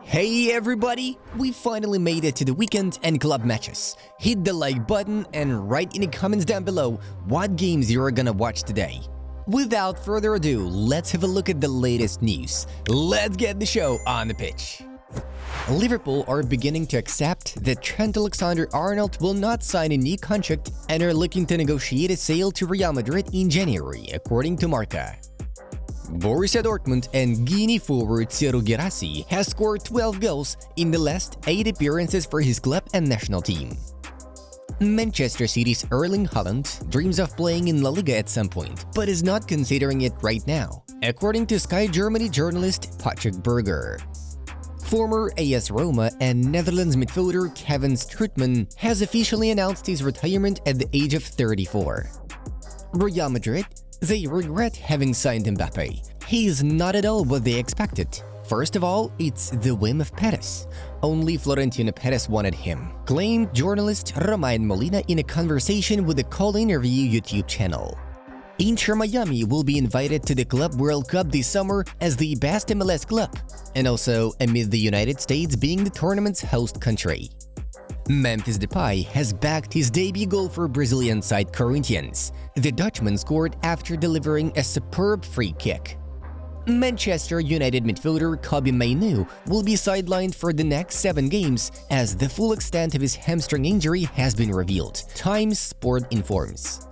Hey everybody! We finally made it to the weekend and club matches. Hit the like button and write in the comments down below what games you're gonna watch today. Without further ado, let's have a look at the latest news. Let's get the show on the pitch. Liverpool are beginning to accept that Trent Alexander-Arnold will not sign a new contract and are looking to negotiate a sale to Real Madrid in January, according to Marca. Borussia Dortmund and Guinea forward Serhou Guirassy has scored 12 goals in the last 8 appearances for his club and national team. Manchester City's Erling Haaland dreams of playing in La Liga at some point, but is not considering it right now, according to Sky Germany journalist Patrick Berger. Former AS Roma and Netherlands midfielder Kevin Strootman has officially announced his retirement at the age of 34. Real Madrid, they regret having signed Mbappe. He is not at all what they expected. First of all, it's the whim of Perez. Only Florentino Perez wanted him, claimed journalist Romain Molina in a conversation with the Call Interview YouTube channel. Inter Miami will be invited to the Club World Cup this summer as the best MLS club, and also amid the United States being the tournament's host country. Memphis Depay has backed his debut goal for Brazilian side Corinthians. The Dutchman scored after delivering a superb free kick. Manchester United midfielder Kobbie Mainoo will be sidelined for the next 7 games as the full extent of his hamstring injury has been revealed, Times Sport informs.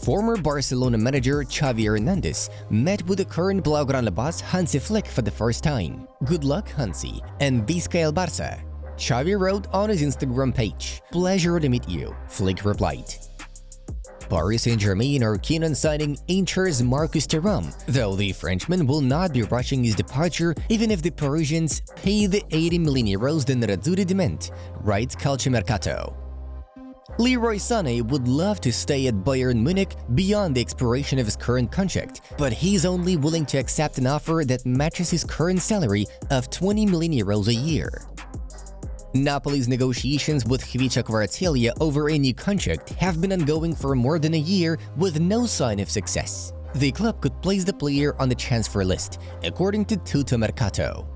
Former Barcelona manager XAVI Hernandez met with the current Blaugrana boss Hansi Flick for the first time. Good luck, Hansi, and Visca el Barça. XAVI wrote on his Instagram page, "Pleasure to meet you," Flick replied. Paris Saint-Germain are keen on signing Inter's Marcus Thuram, though the Frenchman will not be rushing his departure even if the Parisians pay the 80 million euros the Nerazzurri demand, writes Calciomercato. Leroy Sané would love to stay at Bayern Munich beyond the expiration of his current contract, but he's only willing to accept an offer that matches his current salary of 20 million euros a year. Napoli's negotiations with Khvicha Kvaratskhelia over a new contract have been ongoing for more than a year with no sign of success. The club could place the player on the transfer list, according to Tutto Mercato.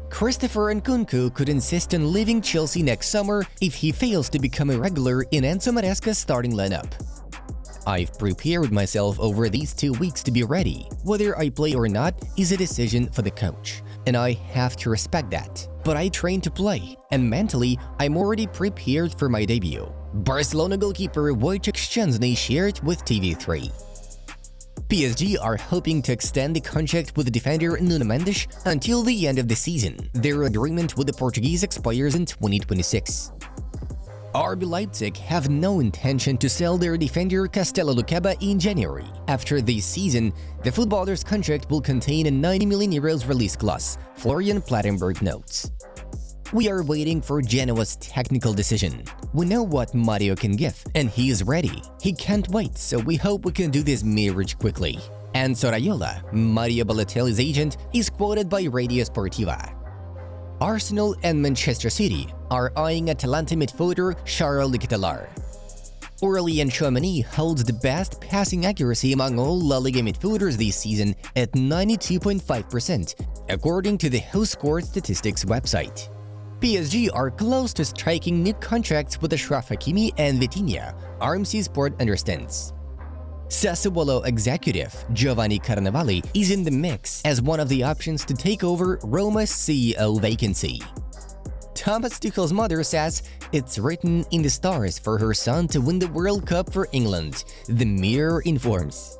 Christopher Nkunku could insist on leaving Chelsea next summer if he fails to become a regular in Enzo Maresca's starting lineup. "I've prepared myself over these 2 weeks to be ready. Whether I play or not is a decision for the coach, and I have to respect that. But I train to play, and mentally, I'm already prepared for my debut," Barcelona goalkeeper Wojciech Szczęsny shared with TV3. PSG are hoping to extend the contract with defender Nuno Mendes until the end of the season. Their agreement with the Portuguese expires in 2026. RB Leipzig have no intention to sell their defender Castello Lucaba in January. After this season, the footballer's contract will contain a 90 million euros release clause, Florian Plettenberg notes. "We are waiting for Genoa's technical decision. We know what Mario can give, and he is ready. He can't wait, so we hope we can do this marriage quickly." And Soraiola, Mario Balotelli's agent, is quoted by Radio Sportiva. Arsenal and Manchester City are eyeing Atalanta midfielder Charles de Ketelaere. Aurélien Tchouaméni holds the best passing accuracy among all La Liga midfielders this season at 92.5%, according to the WhoScored Statistics website. PSG are close to striking new contracts with Achraf Hakimi and Vitinha, RMC Sport understands. Sassuolo executive Giovanni Carnevali is in the mix as one of the options to take over Roma's CEO vacancy. Thomas Tuchel's mother says it's written in the stars for her son to win the World Cup for England, the Mirror informs.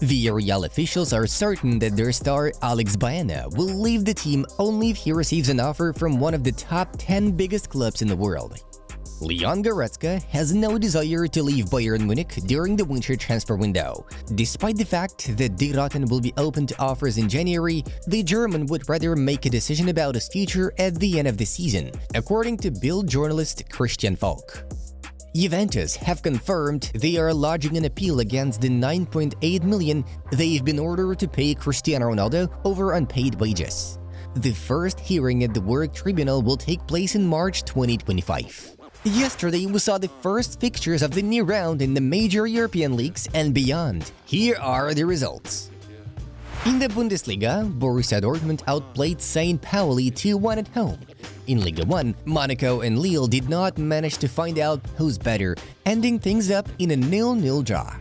Villarreal officials are certain that their star Alex Baena will leave the team only if he receives an offer from one of the top 10 biggest clubs in the world. Leon Goretzka has no desire to leave Bayern Munich during the winter transfer window. Despite the fact that Die Rotten will be open to offers in January, the German would rather make a decision about his future at the end of the season, according to Bild journalist Christian Falk. Juventus have confirmed they are lodging an appeal against the 9.8 million they've been ordered to pay Cristiano Ronaldo over unpaid wages. The first hearing at the Work Tribunal will take place in March 2025. Yesterday, we saw the first fixtures of the new round in the major European leagues and beyond. Here are the results. In the Bundesliga, Borussia Dortmund outplayed St. Pauli 2-1 at home. In Liga 1, Monaco and Lille did not manage to find out who's better, ending things up in a 0-0 draw.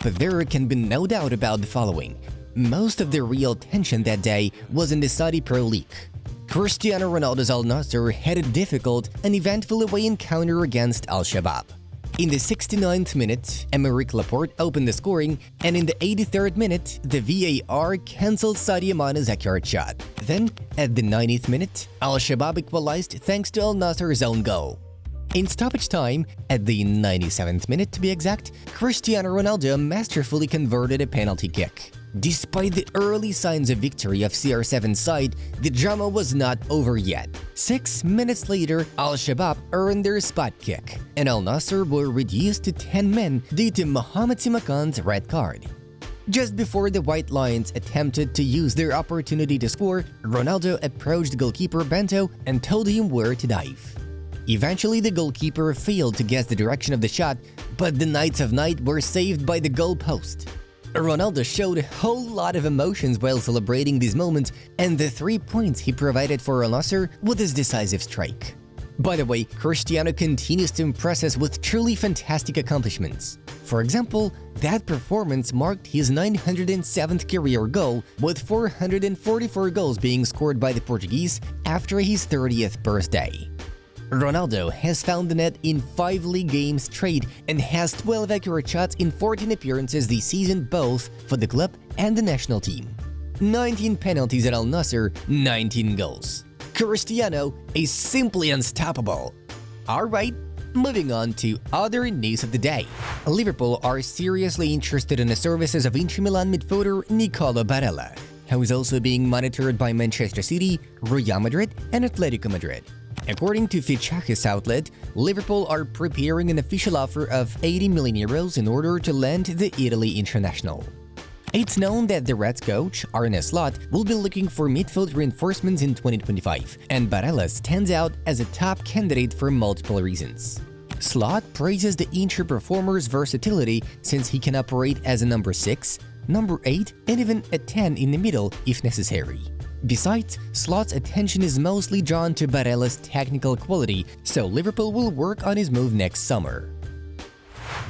But there can be no doubt about the following. Most of the real tension that day was in the Saudi Pro League. Cristiano Ronaldo's Al-Nassr had a difficult and eventful away encounter against Al-Shabaab. In the 69th minute, Aymeric Laporte opened the scoring, and in the 83rd minute, the VAR cancelled Sadio Mane's accurate shot. Then, at the 90th minute, Al-Shabaab equalized thanks to Al-Nassr's own goal. In stoppage time, at the 97th minute to be exact, Cristiano Ronaldo masterfully converted a penalty kick. Despite the early signs of victory of CR7's side, the drama was not over yet. 6 minutes later, Al-Shabaab earned their spot kick, and Al-Nassr were reduced to 10 men due to Mohamed Simakan's red card. Just before the White Lions attempted to use their opportunity to score, Ronaldo approached goalkeeper Bento and told him where to dive. Eventually, the goalkeeper failed to guess the direction of the shot, but the Knights of Night were saved by the goal post. Ronaldo showed a whole lot of emotions while celebrating this moment and the 3 points he provided for Al-Nassr with his decisive strike. By the way, Cristiano continues to impress us with truly fantastic accomplishments. For example, that performance marked his 907th career goal, with 444 goals being scored by the Portuguese after his 30th birthday. Ronaldo has found the net in 5 league games straight and has 12 accurate shots in 14 appearances this season, both for the club and the national team. 19 penalties at Al-Nassr, 19 goals. Cristiano is simply unstoppable. Alright, moving on to other news of the day. Liverpool are seriously interested in the services of Inter Milan midfielder Nicolo Barella, who is also being monitored by Manchester City, Real Madrid and Atletico Madrid. According to Fichajes outlet, Liverpool are preparing an official offer of 80 million euros in order to land the Italy international. It's known that the Reds coach, Arne Slot, will be looking for midfield reinforcements in 2025, and Barella stands out as a top candidate for multiple reasons. Slot praises the Inter performer's versatility since he can operate as a number 6, number 8, and even a 10 in the middle if necessary. Besides, Slot's attention is mostly drawn to Barella's technical quality, so Liverpool will work on his move next summer.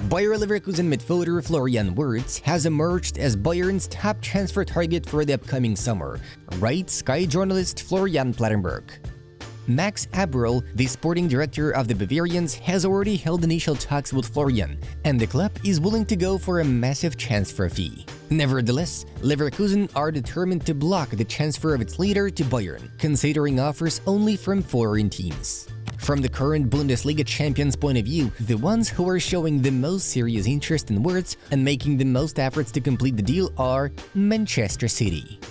Bayer Leverkusen midfielder Florian Wirtz has emerged as Bayern's top transfer target for the upcoming summer, writes Sky journalist Florian Plattenberg. Max Abril, the sporting director of the Bavarians, has already held initial talks with Florian, and the club is willing to go for a massive transfer fee. Nevertheless, Leverkusen are determined to block the transfer of its leader to Bayern, considering offers only from foreign teams. From the current Bundesliga champions' point of view, the ones who are showing the most serious interest in Wirtz and making the most efforts to complete the deal are Manchester City.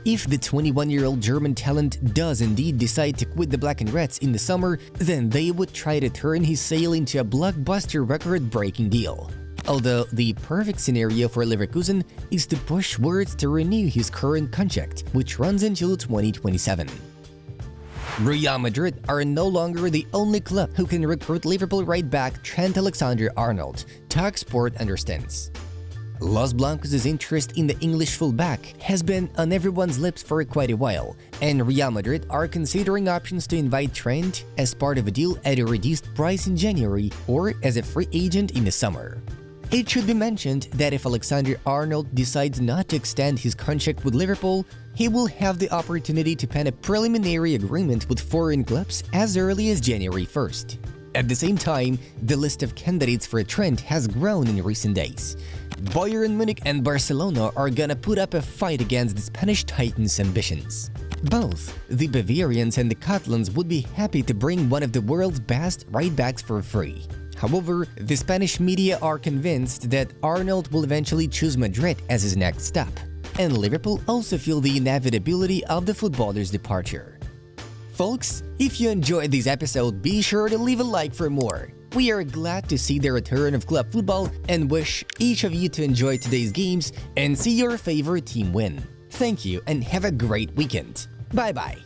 If the 21-year-old German talent does indeed decide to quit the Black and Reds in the summer, then they would try to turn his sale into a blockbuster record-breaking deal. Although the perfect scenario for Leverkusen is to push Wirtz to renew his current contract, which runs until 2027. Real Madrid are no longer the only club who can recruit Liverpool right back Trent Alexander-Arnold, TalkSport understands. Los Blancos' interest in the English fullback has been on everyone's lips for quite a while, and Real Madrid are considering options to invite Trent as part of a deal at a reduced price in January or as a free agent in the summer. It should be mentioned that if Alexander-Arnold decides not to extend his contract with Liverpool, he will have the opportunity to pen a preliminary agreement with foreign clubs as early as January 1st. At the same time, the list of candidates for Trent has grown in recent days. Bayern Munich and Barcelona are gonna put up a fight against the Spanish Titans' ambitions. Both the Bavarians and the Catalans would be happy to bring one of the world's best right-backs for free. However, the Spanish media are convinced that Arnold will eventually choose Madrid as his next stop, and Liverpool also feel the inevitability of the footballer's departure. Folks, if you enjoyed this episode, be sure to leave a like for more. We are glad to see the return of club football and wish each of you to enjoy today's games and see your favorite team win. Thank you and have a great weekend. Bye-bye.